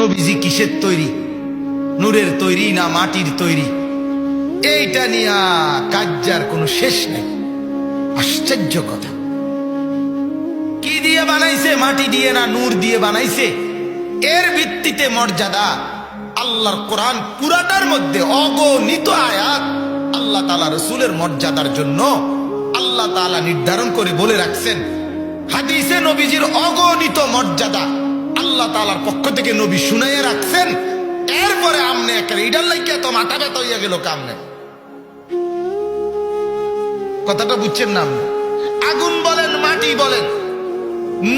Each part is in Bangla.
নবীজি কিসের তৈরি, নূরের তৈরি না মাটির তৈরি, এইটা নিয়ে কাজ্জার কোনো শেষ নেই। আশ্চর্য কথা, কি দিয়ে বানাইছে, মাটি দিয়ে না নূর দিয়ে বানাইছে, এর ভিত্তিতে মর্যাদা। আল্লাহর কোরআন পুরাটার মধ্যে অগণিত আয়াত আল্লাহ তাআলা রাসূলের মর্যাদার জন্য আল্লাহ তাআলা নির্ধারণ করে বলে রাখছেন। হাদিসে নবীজির অগণিত মর্যাদা আল্লাহ তাআলার পক্ষ থেকে নবী শুনাইয়া রাখছেন। এরপরে আমনে একটা ইডার লাইকা তো মাথা ব্যথা হইয়া গেল কামনে। কথাটা বুঝছেন না? আগুন বলেন, মাটি বলেন,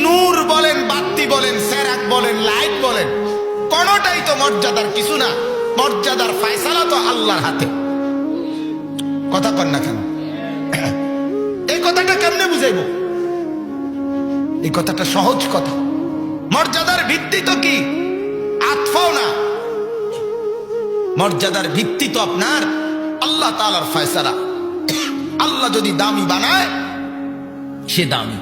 নূর বলেন, বাতি বলেন, সেরাক বলেন, লাইট বলেন, কোনটাই তো মর্যাদার কিছু না। মর্যাদার ফয়সালা তো আল্লাহর হাতে। কথা কন না কেন? এই কথাটা কেমনে বুঝাইব? এই কথাটা সহজ কথা। মর্যাদার ভিত্তি তো কি আতফাও না, মর্যাদার ভিত্তি তো আপনার আল্লাহ তাআলার ফয়সালা। আল্লাহ যদি দামি বানায় সে দামি,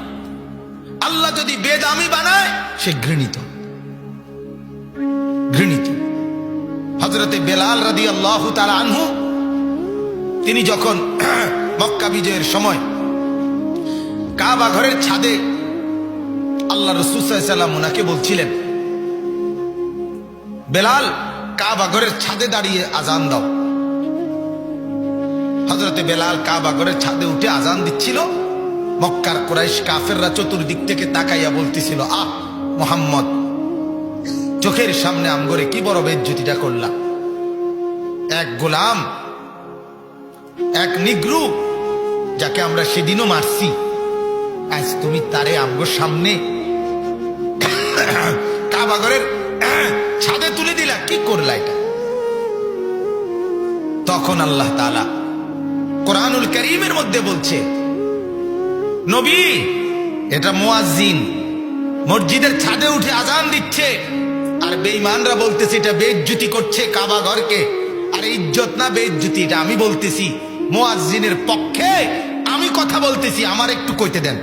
আল্লাহ যদি বেদামি বানায় সে ঘৃণিত। ঘৃণিত। হযরতে বেলাল রাদিয়াল্লাহু তাআলা আনহু তিনি যখন মক্কা বিজয়ের সময় কাবা ঘরের ছাদে আল্লাহ রাসূল সাল্লাল্লাহু আলাইহি ওয়াসাল্লাম ওনাকে বলছিলেন, বেলাল কাবা ঘরের ছাদে দাঁড়িয়ে আজান দাও। হযরতে বেলাল কাবা ঘরের ছাদে উঠে আজান দিচ্ছিল। মক্কার কুরাইশ কাফেররা চতুর্দিক থেকে তাকাইয়া বলতেছিল, আহ মুহাম্মদ, চোখের সামনে আমগরে কি বড় বেজ্জতিটা করলা। এক গোলাম, এক নিগ্রু, যাকে আমরা সেদিনও মারছি, আজ তুমি তারে আমগোর সামনে কাবা ঘরের ছাদে তুলে দিলা, কি করলা এটা? তখন আল্লাহ তাআলা কোরআনুল কারীমের মধ্যে বলছে, নবী, এটা মুয়াজ্জিন মসজিদের ছাদে উঠে আজান দিচ্ছে, আর বেঈমানরা বলতেছে এটা বেইজ্জতি করছে কাবা ঘরকে। আর ইজ্জত না বেইজ্জতি, এটা আমি বলতেছি। মুয়াজ্জিনের পক্ষে আমি কথা বলতেছি, আমার একটু কইতে দেন।